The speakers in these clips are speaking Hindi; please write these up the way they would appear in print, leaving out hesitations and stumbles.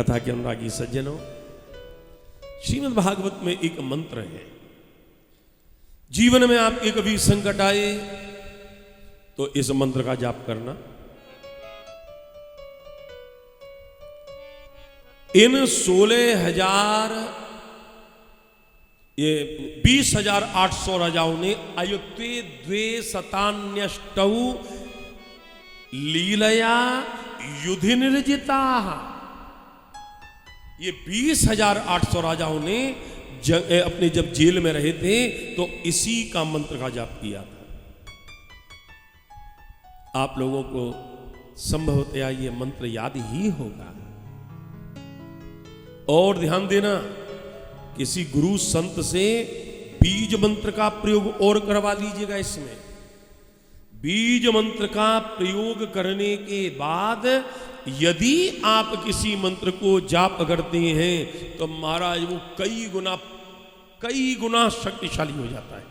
कथा के अनुरागी सज्जनों, श्रीमद् भागवत में एक मंत्र है। जीवन में आपके कभी संकट आए तो इस मंत्र का जाप करना। इन 20,800 राजाओं ने अयुत्वे द्वे शतान्यष्टौ लीलया युधि निर्जिता। ये 20,800 राजाओं ने अपने जब जेल में रहे थे तो इसी का मंत्र का जाप किया था। आप लोगों को संभवतया ये मंत्र याद ही होगा। और ध्यान देना, किसी गुरु संत से बीज मंत्र का प्रयोग और करवा लीजिएगा। इसमें बीज मंत्र का प्रयोग करने के बाद यदि आप किसी मंत्र को जाप करते हैं तो महाराज वो कई गुना शक्तिशाली हो जाता है।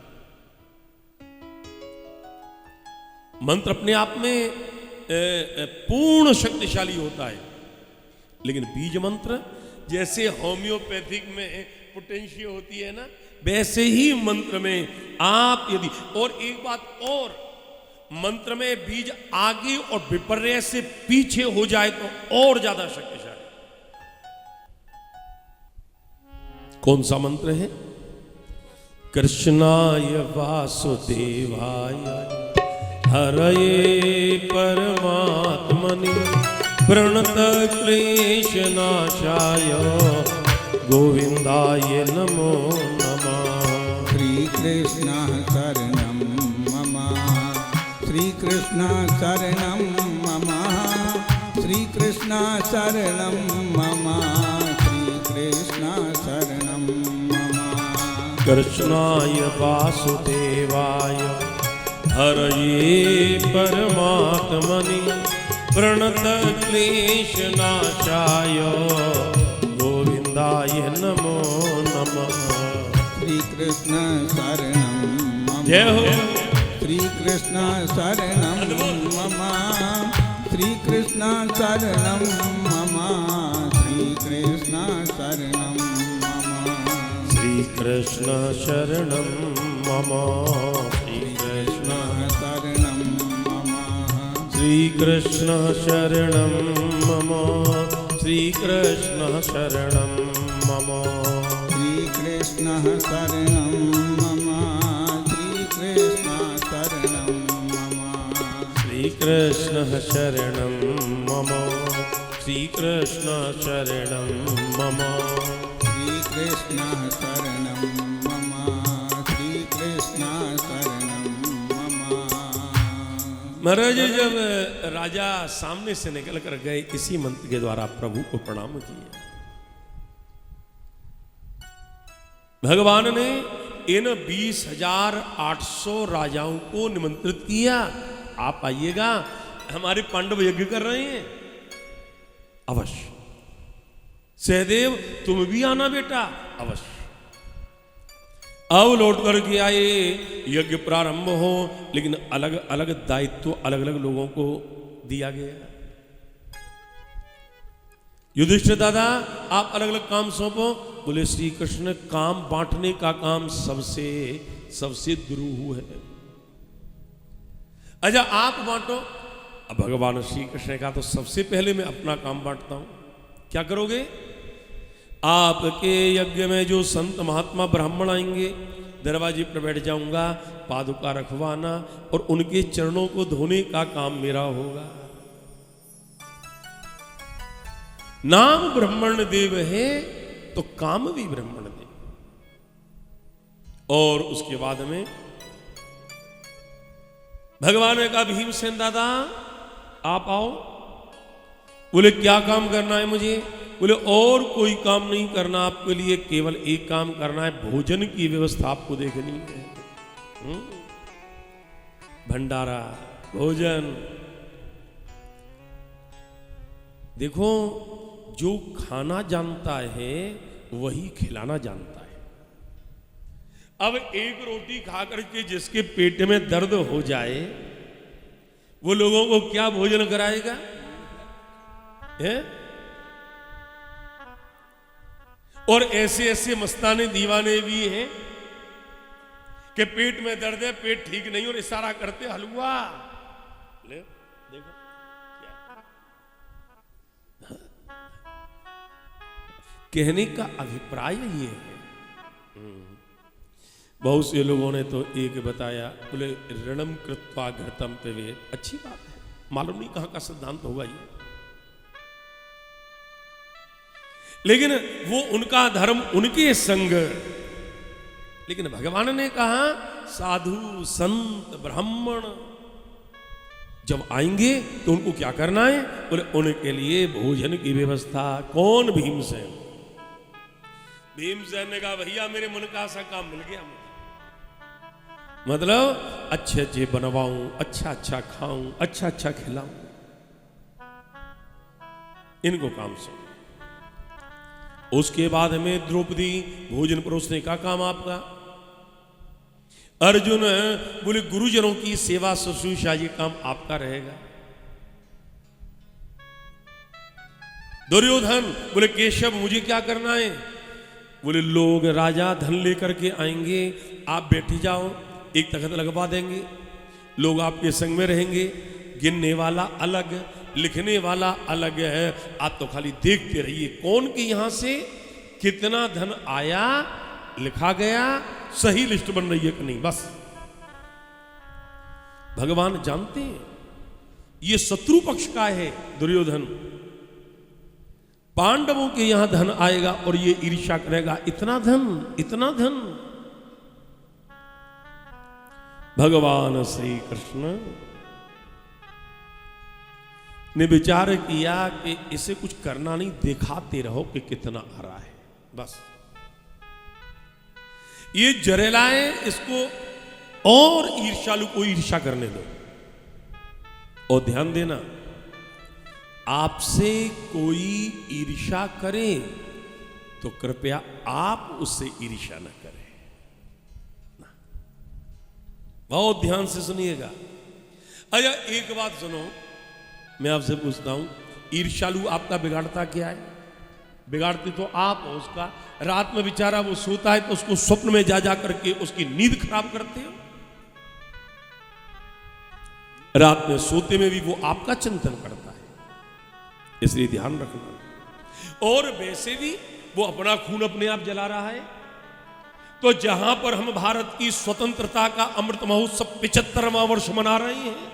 मंत्र अपने आप में पूर्ण शक्तिशाली होता है, लेकिन बीज मंत्र जैसे होम्योपैथिक में पोटेंशियल होती है ना, वैसे ही मंत्र में आप यदि, और एक बात और, मंत्र में बीज आगे और विपर्य से पीछे हो जाए तो और ज्यादा शक्तिशाली। कौन सा मंत्र है? कृष्णाय वासुदेवाय हरये परमात्मने प्रणत क्लेश नाशाय गोविंदाय नमो नमः। श्री कृष्ण शरणं मम, श्री कृष्ण शरणं मम, श्री कृष्ण शरणं मम, श्री कृष्ण शरणं मम। कृष्णाय वासुदेवाय हरये परमात्मने प्रणत क्लेश नाशाय गोविंदाय नमो नमः। श्री कृष्ण शरणं मम, जय हो। श्री कृष्ण शरणं मम, श्री कृष्ण शरणं मम, श्री कृष्ण शरणं मम। श्री कृष्ण शरणं मम, श्री कृष्ण शरणं मम, श्री कृष्ण शरणं मम, श्री कृष्ण शरणं मम, श्री कृष्ण शरणं मम, श्री कृष्ण शरणं मम, श्री कृष्ण शरणं मम, श्री कृष्ण शरणं मम, श्री कृष्ण शरणं मम, श्री कृष्ण शरणं मम। महाराज जब राजा सामने से निकल कर गए, इसी मंत्र के द्वारा प्रभु को प्रणाम किए। भगवान ने इन 20,800 राजाओं को निमंत्रित किया, आप आइएगा, हमारे पांडव यज्ञ कर रहे हैं, अवश्य। सहदेव तुम भी आना बेटा, अवश्य। अब लौट करके आए, यज्ञ प्रारंभ हो, लेकिन अलग अलग दायित्व अलग अलग लोगों को दिया गया। युधिष्ठिर दादा आप अलग अलग काम सौंपो। बोले श्री कृष्ण काम बांटने का काम सबसे दुरूह है। अच्छा आप बांटो। अब भगवान श्री कृष्ण ने कहा तो सबसे पहले मैं अपना काम बांटता हूं। क्या करोगे? आपके यज्ञ में जो संत महात्मा ब्राह्मण आएंगे, दरवाजे पर बैठ जाऊंगा, पादुका रखवाना और उनके चरणों को धोने का काम मेरा होगा। नाम ब्राह्मण देव है तो काम भी ब्राह्मण देव। और उसके बाद में भगवान ने कहा भीमसेन दादा आप आओ। बोले क्या काम करना है मुझे? बोले और कोई काम नहीं करना, आपके लिए केवल एक काम करना है, भोजन की व्यवस्था आपको देखनी है। भंडारा, भोजन। देखो जो खाना जानता है वही खिलाना जानता है। अब एक रोटी खा करके जिसके पेट में दर्द हो जाए वो लोगों को क्या भोजन कराएगा? है? और ऐसे ऐसे मस्ताने दीवाने भी हैं कि पेट में दर्द है, पेट ठीक नहीं, और इशारा करते हलवा ले, देखो क्या। कहने का अभिप्राय ये है। बहुत से लोगों ने तो एक बताया, बोले ऋणम कृत्वा घृतम पिबेत, अच्छी बात है, मालूम नहीं कहां का सिद्धांत होगा ये, लेकिन वो उनका धर्म, उनके संग। लेकिन भगवान ने कहा साधु संत ब्राह्मण जब आएंगे तो उनको क्या करना है, बोले उनके लिए भोजन की व्यवस्था। कौन? भीमसेन। भीमसेन ने कहा भैया मेरे मन का सा काम मिल गया मुझे, मतलब अच्छे अच्छे बनवाऊं, अच्छा अच्छा खाऊं, अच्छा अच्छा खिलाऊं, इनको काम सो। उसके बाद हमें द्रौपदी भोजन परोसने का काम आपका। अर्जुन बोले गुरुजनों की सेवा शुश्रूषा ये काम आपका रहेगा। दुर्योधन बोले केशव मुझे क्या करना है, बोले लोग राजा धन लेकर के आएंगे, आप बैठ जाओ, एक तख्त लगवा देंगे, लोग आपके संग में रहेंगे, गिनने वाला अलग, लिखने वाला अलग है, आप तो खाली देखते रहिए कौन के यहां से कितना धन आया, लिखा गया, सही लिस्ट बन रही है कि नहीं, बस। भगवान जानते हैं ये शत्रु पक्ष का है दुर्योधन, पांडवों के यहां धन आएगा और ये ईर्ष्या करेगा, इतना धन, इतना धन। भगवान श्री कृष्ण ने विचार किया कि इसे कुछ करना नहीं, दिखाते रहो कि कितना आ रहा है, बस। ये जरेला है, इसको और ईर्ष्यालु को ईर्ष्या करने दो। और ध्यान देना, आपसे कोई ईर्ष्या करे तो कृपया आप उससे ईर्ष्या न करें। बहुत ध्यान से सुनिएगा। अच्छा एक बात सुनो, मैं आपसे पूछता हूं, ईर्ष्यालु आपका बिगाड़ता क्या है? बिगाड़ते तो आप हो उसका। रात में बेचारा वो सोता है तो उसको स्वप्न में जा जा करके उसकी नींद खराब करते हो। रात में सोते में भी वो आपका चिंतन करता है, इसलिए ध्यान रखना। और वैसे भी वो अपना खून अपने आप जला रहा है। तो जहां पर हम भारत की स्वतंत्रता का अमृत महोत्सव 75वां वर्ष मना रहे हैं,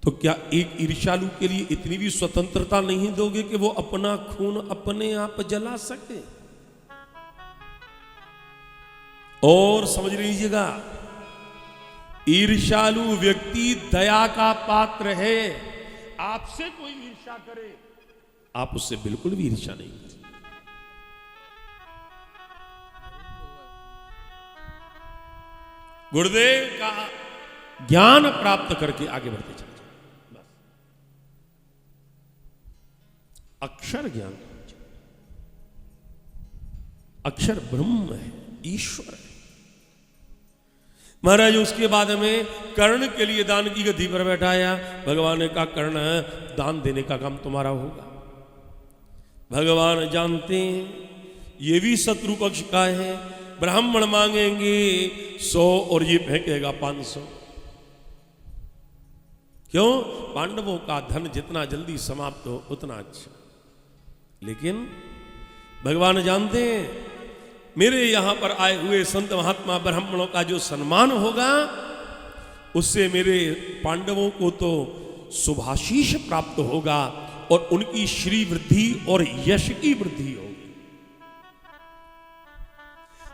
तो क्या एक ईर्ष्यालु के लिए इतनी भी स्वतंत्रता नहीं दोगे कि वो अपना खून अपने आप जला सके? और समझ लीजिएगा, ईर्ष्यालु व्यक्ति दया का पात्र है। आपसे कोई ईर्ष्या करे, आप उससे बिल्कुल भी ईर्ष्या नहीं करें। गुरुदेव का ज्ञान प्राप्त करके आगे बढ़ते चले जाओ, बस। अक्षर ज्ञान, अक्षर ब्रह्म है, ईश्वर है। महाराज उसके बाद में कर्ण के लिए दान की गद्दी पर बैठाया। भगवान ने कहा कर्ण दान देने का काम तुम्हारा होगा। भगवान जानते हैं ये भी शत्रु पक्ष का है। ब्राह्मण मांगेंगे 100 और ये फेंकेगा 500। क्यों? पांडवों का धन जितना जल्दी समाप्त हो उतना अच्छा। लेकिन भगवान जानते हैं मेरे यहां पर आए हुए संत महात्मा ब्राह्मणों का जो सम्मान होगा उससे मेरे पांडवों को तो शुभाशीष प्राप्त होगा और उनकी श्री वृद्धि और यश की वृद्धि होगी।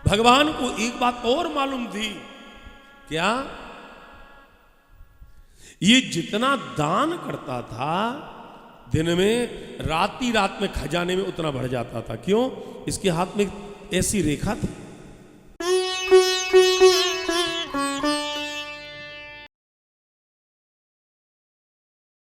भगवान को एक बात और मालूम थी, क्या? ये जितना दान करता था दिन में, रात में खजाने में उतना बढ़ जाता था। क्यों? इसके हाथ में ऐसी रेखा थी,